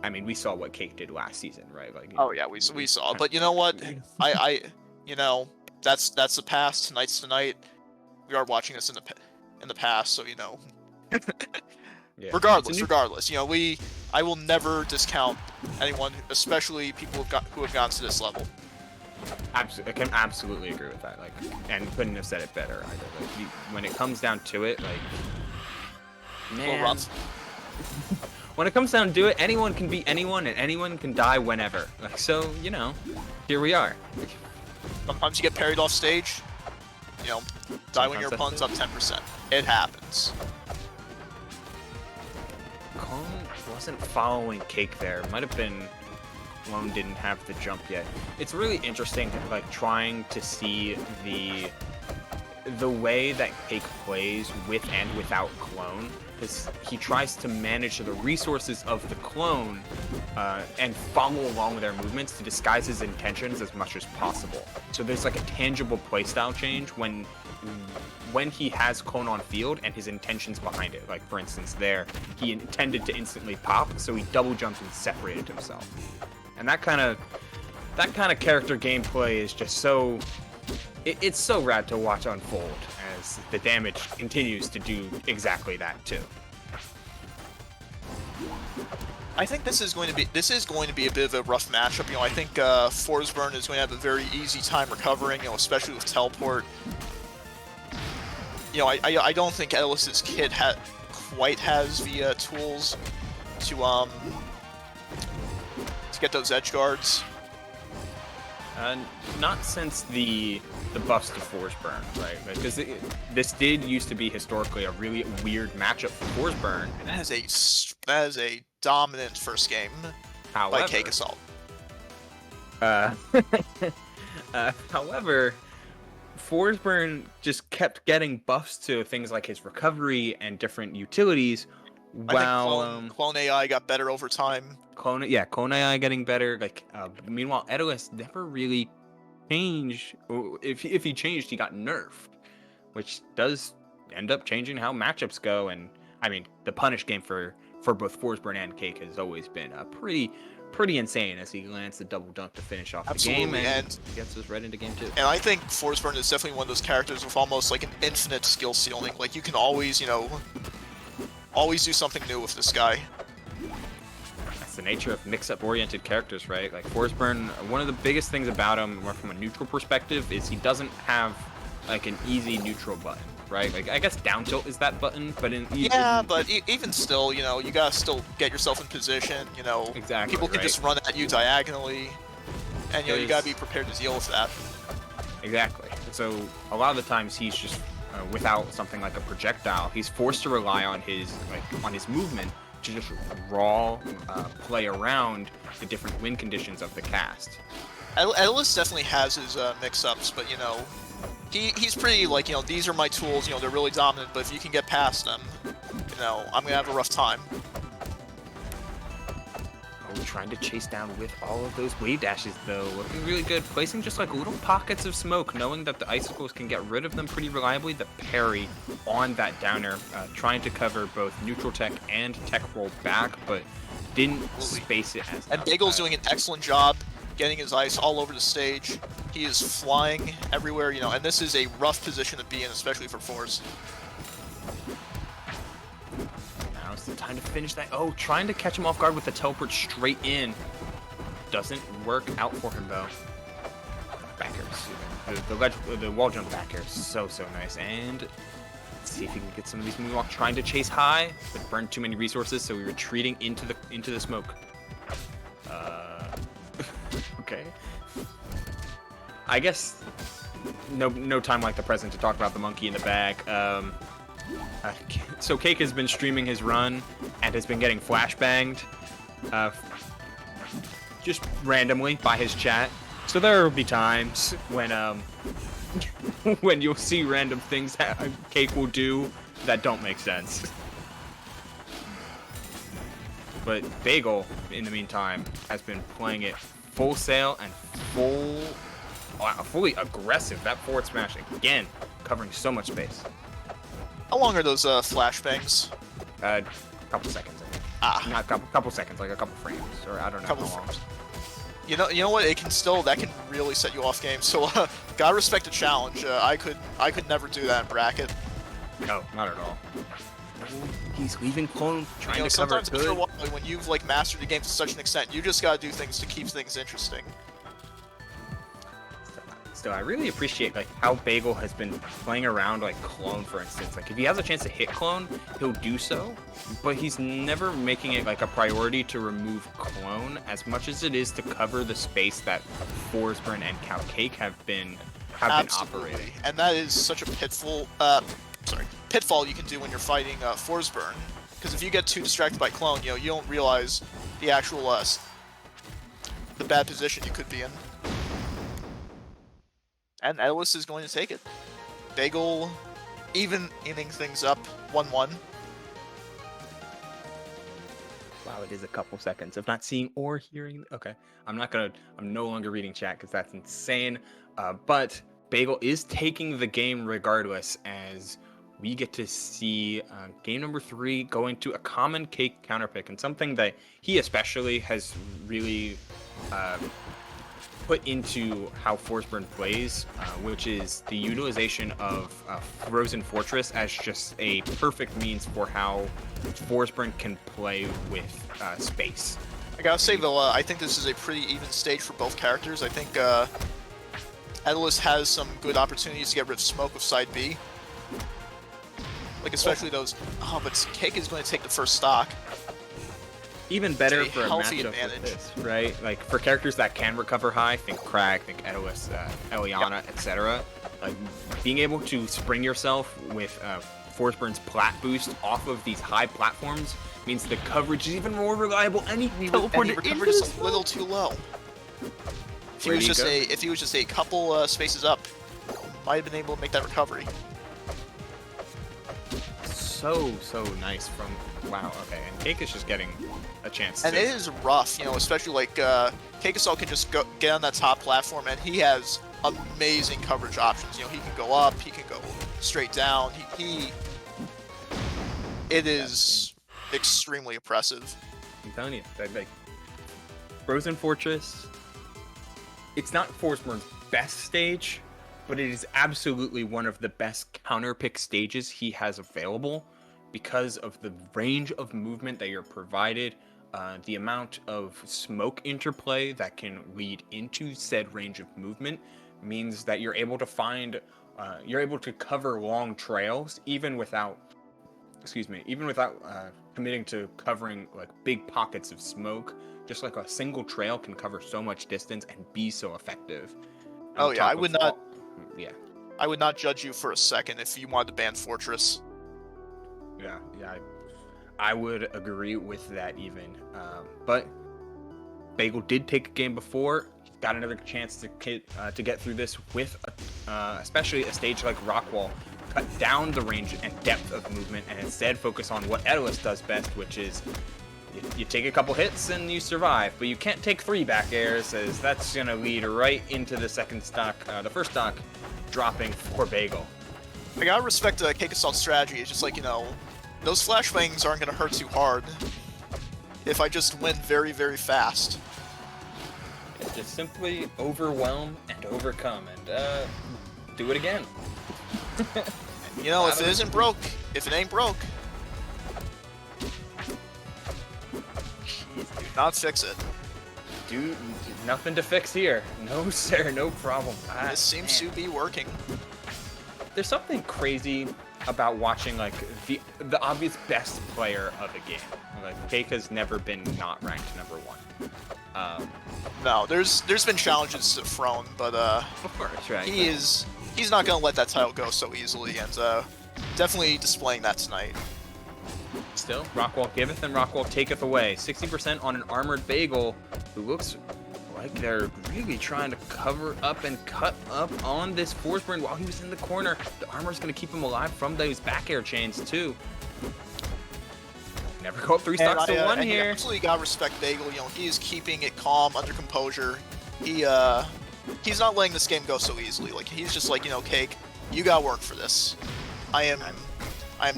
I mean, we saw what Cake did last season, right? Like, Oh yeah, we saw. But you know what? You know, that's the past. Tonight's tonight. We are watching this in the past, so you know. yeah. Regardless, you know, I will never discount anyone, especially people who have gotten to this level. I can absolutely agree with that. Like, and couldn't have said it better either. Like, when it comes down to it, like, man, when it comes down to it, anyone can beat anyone, and anyone can die whenever. Like, so, you know, here we are. Sometimes you get parried off stage. You know, die when your opponent's up 10%. It happens. Clone wasn't following Cake there. Might have been Clone didn't have the jump yet. It's really interesting, like, trying to see the way that Cake plays with and without Clone, because he tries to manage the resources of the Clone and follow along with their movements to disguise his intentions as much as possible. So there's like a tangible playstyle change when he has Clone on field and his intentions behind it. Like, for instance, there, he intended to instantly pop, so he double jumped and separated himself. And that kind of character gameplay is just so... It's so rad to watch unfold as the damage continues to do exactly that too. I think this is going to be a bit of a rough matchup. You know, I think Forsburn is going to have a very easy time recovering. You know, especially with teleport. You know, I don't think Etalus' kit quite has the tools to get those edge guards. Not since the buffs to Forsburn, right? Because this did used to be historically a really weird matchup for Forsburn. That is a dominant first game by CakeAssault. However, Forsburn just kept getting buffs to things like his recovery and different utilities. I think Clone AI got better over time. Clone AI getting better. Like, meanwhile, Etalus never really changed. If he changed, he got nerfed, which does end up changing how matchups go. And I mean, the punish game for both Forsburn and Cake has always been pretty insane as he lands the double dunk to finish off the game and gets us right into game 2. And I think Forsburn is definitely one of those characters with almost like an infinite skill ceiling. Like, you can always, you know, always do something new with this guy. That's the nature of mix-up oriented characters, right? Like, Forsburn, one of the biggest things about him, more from a neutral perspective, is he doesn't have like an easy neutral button, right? Like, I guess down tilt is that button, but but even still, you know, you gotta still get yourself in position. You know, exactly. People can just run at you diagonally, and you know, you gotta be prepared to deal with that. Exactly. So a lot of the times he's just without something like a projectile, he's forced to rely on his movement to just raw play around the different win conditions of the cast. Etalus definitely has his mix-ups, but you know, he's pretty, like, you know, these are my tools, you know, they're really dominant, but if you can get past them, you know, I'm gonna have a rough time. Oh, trying to chase down with all of those wave dashes, though. Looking really good. Placing just like little pockets of smoke, knowing that the icicles can get rid of them pretty reliably. The parry on that downer, trying to cover both neutral tech and tech roll back, but didn't space it as And Bagel's doing an excellent job getting his ice all over the stage. He is flying everywhere, you know, and this is a rough position to be in, especially for Force. Now's the time to finish that. Oh, trying to catch him off guard with the teleport straight in. Doesn't work out for him, though. Backers. The wall jump back air is so nice. And let's see if he can get some of these moonwalk. Trying to chase high, but burned too many resources, so we're retreating into the smoke. Okay. I guess no time like the present to talk about the monkey in the bag. So Cake has been streaming his run and has been getting flashbanged just randomly by his chat. So there will be times when when you'll see random things that Cake will do that don't make sense. But Bagel, in the meantime, has been playing it full sail and fully aggressive. That forward smash, again, covering so much space. How long are those flashbangs? A couple seconds, I think. Not a couple seconds, like a couple frames, or I don't know Couple how long. frames. You know what? That can really set you off game. So gotta respect the challenge. I could never do that in bracket. No, not at all. He's leaving clone, trying to cover sometimes after a good. while, when you've like mastered the game to such an extent, you just gotta do things to keep things interesting. So I really appreciate like how Bagel has been playing around like clone, for instance. Like if he has a chance to hit clone, he'll do so, but he's never making it like a priority to remove clone as much as it is to cover the space that Forsburn and Cake have been operating. And that is such a pitfall you can do when you're fighting Forsburn. Because if you get too distracted by clone, you don't realize the actual the bad position you could be in. And Etalus is going to take it. Bagel evening things up 1-1. Wow, it is a couple seconds of not seeing or hearing. Okay, I'm no longer reading chat because that's insane. But Bagel is taking the game regardless, as we get to see game number 3 going to a common Cake counterpick, and something that he especially has really put into how Forsburn plays, which is the utilization of Frozen Fortress as just a perfect means for how Forsburn can play with space. I gotta say though, I think this is a pretty even stage for both characters. I think Etalus has some good opportunities to get rid of smoke with side B. Like especially those. Oh, but Cake is going to take the first stock. Even better for a healthy matchup advantage. like this, right? Like for characters that can recover high, think Crag, think Etalus, Eliana, etc. Like being able to spring yourself with Forsburn's plat boost off of these high platforms means the coverage is even more reliable. And he teleported recovered just a little too low. If he was just a couple spaces up, might have been able to make that recovery. So nice from wow. Okay, and Cake is just getting a chance. And it is rough, especially like CakeAssault can just get on that top platform, and he has amazing coverage options. He can go up, he can go straight down. It is extremely oppressive. I'm telling you, like Frozen Fortress. It's not Forsburn's best stage, but it is absolutely one of the best counterpick stages he has available because of the range of movement that you're provided, the amount of smoke interplay that can lead into said range of movement means that you're able to cover long trails even without committing to covering like big pockets of smoke. Just like a single trail can cover so much distance and be so effective. Oh yeah, I would not. Yeah. I would not judge you for a second if you wanted to ban Fortress. Yeah, I would agree with that even. But Bagel did take a game before. He's got another chance to get through this with, especially a stage like Rockwall. Cut down the range and depth of movement and instead focus on what Etalus does best, which is you take a couple hits and you survive, but you can't take 3 back airs, as that's gonna lead right into the second stock, the first stock dropping for Bagel. I gotta respect CakeAssault's strategy. It's just like, those flashbangs aren't gonna hurt too hard if I just win very, very fast. Just simply overwhelm and overcome and do it again. If it ain't broke, do not fix it. Dude, nothing to fix here. No, sir, no problem. This seems to be working. There's something crazy about watching like the obvious best player of a game. Like Cake has never been not ranked #1. No, there's been challenges to Throne, but of course, right? He's not gonna let that title go so easily, and definitely displaying that tonight. Still, Rockwall giveth and Rockwall taketh away. 60% on an armored Bagel, who looks like they're really trying to cover up and cut up on this Forsburn while he was in the corner. The armor's going to keep him alive from those back air chains, too. Never go up 3 stocks to 1 here. You absolutely got to respect Bagel. He is keeping it calm, under composure. He's not letting this game go so easily. Like, he's just like, Cake, you got to work for this. I am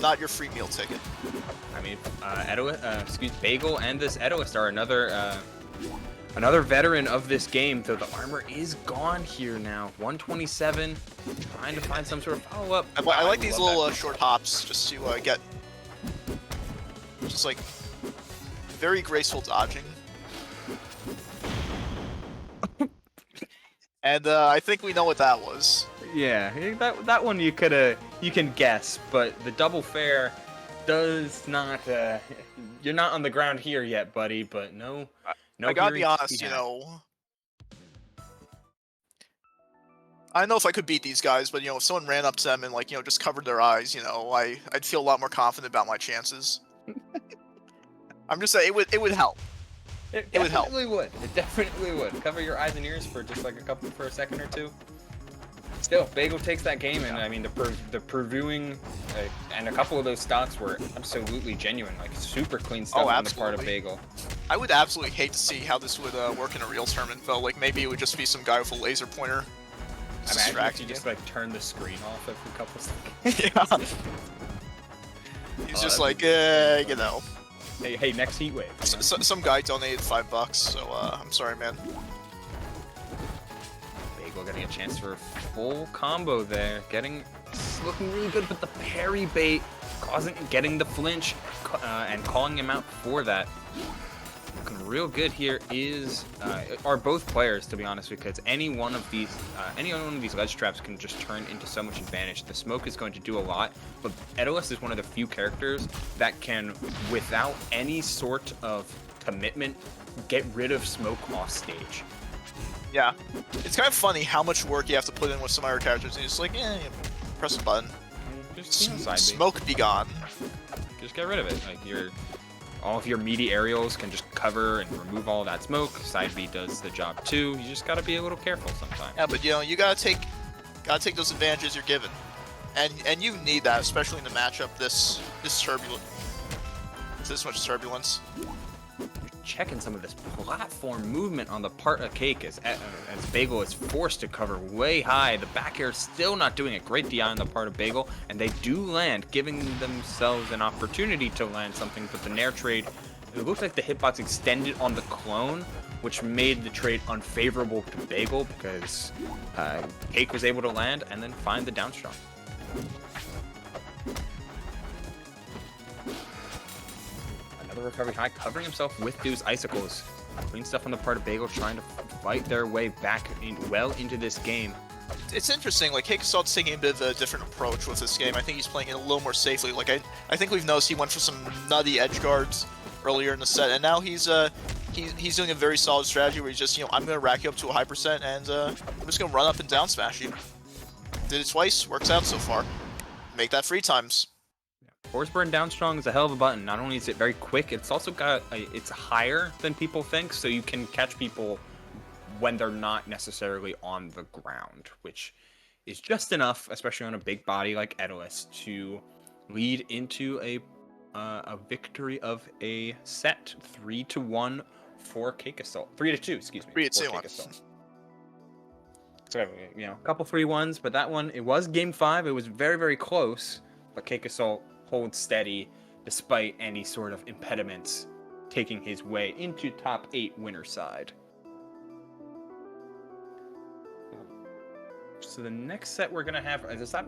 not your free meal ticket. me. Bagel and this Etalus are another veteran of this game, though the armor is gone here now. 127, trying to find some sort of follow-up. I like these little short hops just to get, just like, very graceful dodging. And I think we know what that was. Yeah, that one you can guess, but the double fair does not. You're not on the ground here yet, buddy. But no. I gotta be honest, you know. I don't know if I could beat these guys, but you know, if someone ran up to them and like, you know, just covered their eyes, you know, I'd feel a lot more confident about my chances. I'm just saying it would help. It would help. It definitely would. Cover your eyes and ears for just like for a second or two. Still, Bagel takes that game, and I mean the previewing and a couple of those stocks were absolutely genuine, like super clean stuff on the part of Bagel. I would absolutely hate to see how this would work in a real tournament, though. Like maybe it would just be some guy with a laser pointer. Imagine if you just like turn the screen off every couple seconds. Yeah. He's just like, you know. Hey, next heat wave. Some guy donated $5, so I'm sorry, man. Bagel getting a chance for a full combo there, looking really good with the parry bait, getting the flinch, and calling him out for that. Looking real good here are both players, to be honest, because any one of these ledge traps can just turn into so much advantage. The smoke is going to do a lot, but Etalus is one of the few characters that can, without any sort of commitment, get rid of smoke off stage. Yeah, it's kind of funny how much work you have to put in with some other characters, and it's like, you press a button, smoke be gone. Just get rid of it. Like all of your meaty aerials can just cover and remove all that smoke. Side B does the job too. You just gotta be a little careful sometimes. Yeah, but you know, you gotta take those advantages you're given, and you need that, especially in the matchup this turbulent, this much turbulence. You're checking some of this platform movement on the part of Cake as Bagel is forced to cover way high. The back air still not doing a great DI on the part of Bagel, and they do land, giving themselves an opportunity to land something, but the Nair trade, it looked like the hitbox extended on the clone, which made the trade unfavorable to Bagel because Cake was able to land and then find the downstrong. Recovery high, covering himself with those icicles. Clean stuff on the part of Bagel, trying to fight their way back well into this game. It's interesting, like CakeAssault's taking a bit of a different approach with this game. I think he's playing it a little more safely. Like I think we've noticed he went for some nutty edge guards earlier in the set, and now he's doing a very solid strategy where he's just, you know, I'm gonna rack you up to a high percent, and I'm just gonna run up and down smash you. Did it twice, works out so far. Make that 3 times. Forsburn down strong is a hell of a button. Not only is it very quick, it's also got it's higher than people think, so you can catch people when they're not necessarily on the ground, which is just enough, especially on a big body like Etalus, to lead into a victory of a set 3-1 for CakeAssault. 3-2, excuse me. 3-2. So you know, a couple 3-1s, but that one, it was game 5. It was very, very close, but CakeAssault hold steady despite any sort of impediments taking his way into top 8 winner side. So the next set we're gonna have, does that mean